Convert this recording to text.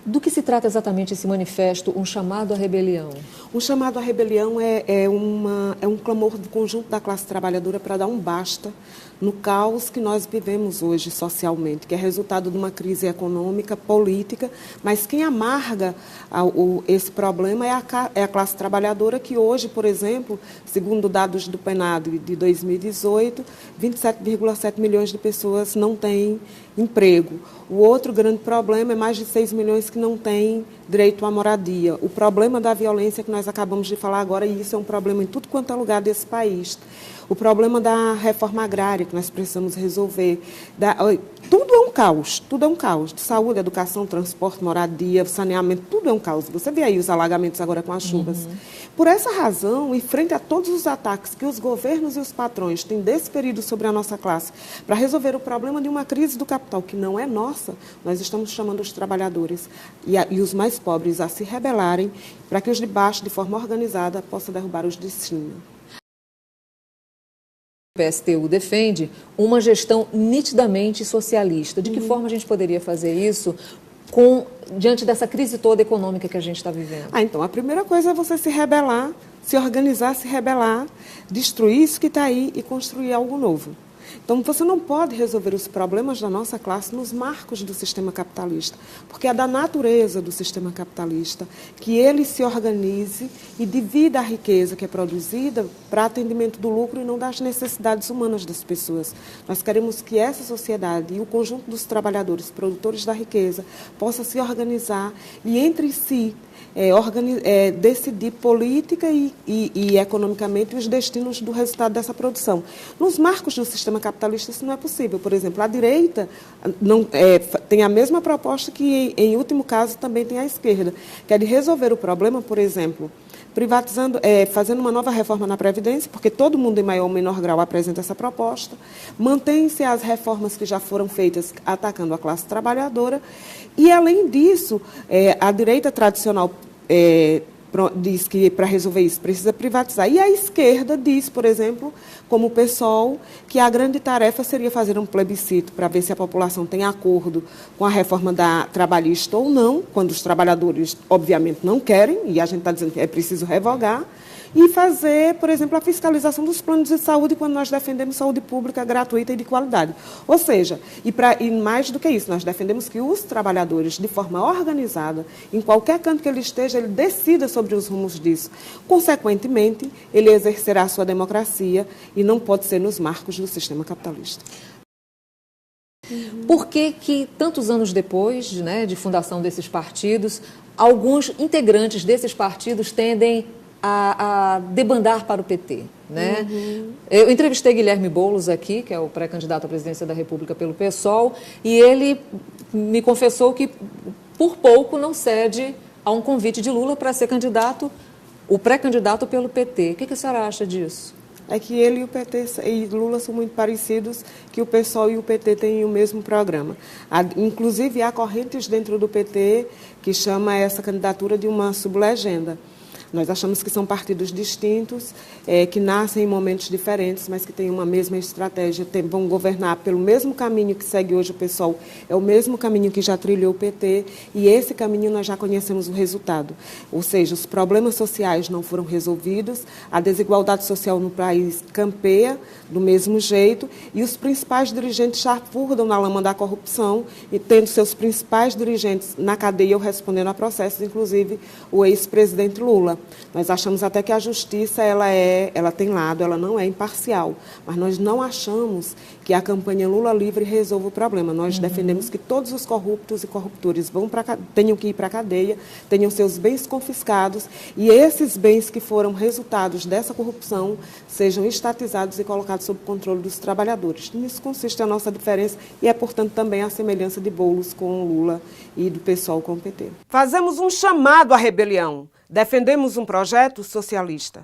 Do que se trata exatamente esse manifesto, um chamado à rebelião? O chamado à rebelião é um clamor do conjunto da classe trabalhadora para dar um basta no caos que nós vivemos hoje socialmente, que é resultado de uma crise econômica, política, mas quem amarga esse problema é a classe trabalhadora, que hoje, por exemplo, segundo dados do PNAD de 2018, 27,7 milhões de pessoas não têm emprego. O outro grande problema é mais de 6 milhões que não têm direito à moradia. O problema da violência que nós acabamos de falar agora, e isso é um problema em tudo quanto é lugar desse país. O problema da reforma agrária que nós precisamos resolver. Tudo é um caos, tudo é um caos. Saúde, educação, transporte, moradia, saneamento, tudo é um caos. Você vê aí os alagamentos agora com as chuvas. Por essa razão, e frente a todos os ataques que os governos e os patrões têm desferido sobre a nossa classe, para resolver o problema de uma crise do capital que não é nossa, nós estamos chamando os trabalhadores e os mais pobres a se rebelarem para que os de baixo, de forma organizada, possam derrubar os de cima. O PSTU defende uma gestão nitidamente socialista. De que forma a gente poderia fazer isso diante dessa crise toda econômica que a gente está vivendo? Então, a primeira coisa é você se rebelar, se organizar, se rebelar, destruir isso que está aí e construir algo novo. Então, você não pode resolver os problemas da nossa classe nos marcos do sistema capitalista, porque é da natureza do sistema capitalista que ele se organize e divida a riqueza que é produzida para atendimento do lucro e não das necessidades humanas das pessoas. Nós queremos que essa sociedade e o conjunto dos trabalhadores, produtores da riqueza, possa se organizar e entre si decidir política e economicamente os destinos do resultado dessa produção. Nos marcos do sistema capitalista isso não é possível. Por exemplo, a direita tem a mesma proposta que, em último caso, também tem a esquerda, que é de resolver o problema, por exemplo, privatizando, fazendo uma nova reforma na Previdência, porque todo mundo, em maior ou menor grau, apresenta essa proposta, mantém-se as reformas que já foram feitas atacando a classe trabalhadora, e, além disso, a direita tradicional diz que, para resolver isso, precisa privatizar. E a esquerda diz, por exemplo, como o PSOL, que a grande tarefa seria fazer um plebiscito para ver se a população tem acordo com a reforma trabalhista ou não, quando os trabalhadores, obviamente, não querem, e a gente está dizendo que é preciso revogar, e fazer, por exemplo, a fiscalização dos planos de saúde quando nós defendemos saúde pública gratuita e de qualidade. Ou seja, e mais do que isso, nós defendemos que os trabalhadores, de forma organizada, em qualquer canto que ele esteja, ele decida sobre os rumos disso. Consequentemente, ele exercerá a sua democracia e não pode ser nos marcos do sistema capitalista. Por que tantos anos depois, né, de fundação desses partidos, alguns integrantes desses partidos tendem a debandar para o PT, né? Eu entrevistei Guilherme Boulos aqui, que é o pré-candidato à presidência da República pelo PSOL, e ele me confessou que, por pouco, não cede a um convite de Lula para ser o pré-candidato pelo PT. O que a senhora acha disso? É que ele e o PT e Lula são muito parecidos, que o PSOL e o PT têm o mesmo programa. Inclusive, há correntes dentro do PT que chama essa candidatura de uma sublegenda. Nós achamos que são partidos distintos, que nascem em momentos diferentes, mas que têm uma mesma estratégia, vão governar pelo mesmo caminho que segue hoje o PSOL, é o mesmo caminho que já trilhou o PT, e esse caminho nós já conhecemos o resultado. Ou seja, os problemas sociais não foram resolvidos, a desigualdade social no país campeia do mesmo jeito, e os principais dirigentes chafurdam na lama da corrupção, e tendo seus principais dirigentes na cadeia ou respondendo a processos, inclusive o ex-presidente Lula. Nós achamos até que a justiça ela tem lado, ela não é imparcial, mas nós não achamos que a campanha Lula Livre resolva o problema. Nós defendemos que todos os corruptos e corruptores tenham que ir para a cadeia, tenham seus bens confiscados e esses bens que foram resultados dessa corrupção sejam estatizados e colocados sob controle dos trabalhadores. Nisso consiste a nossa diferença e é, portanto, também a semelhança de Boulos com o Lula e do PSOL com o PT. Fazemos um chamado à rebelião. Defendemos um projeto socialista.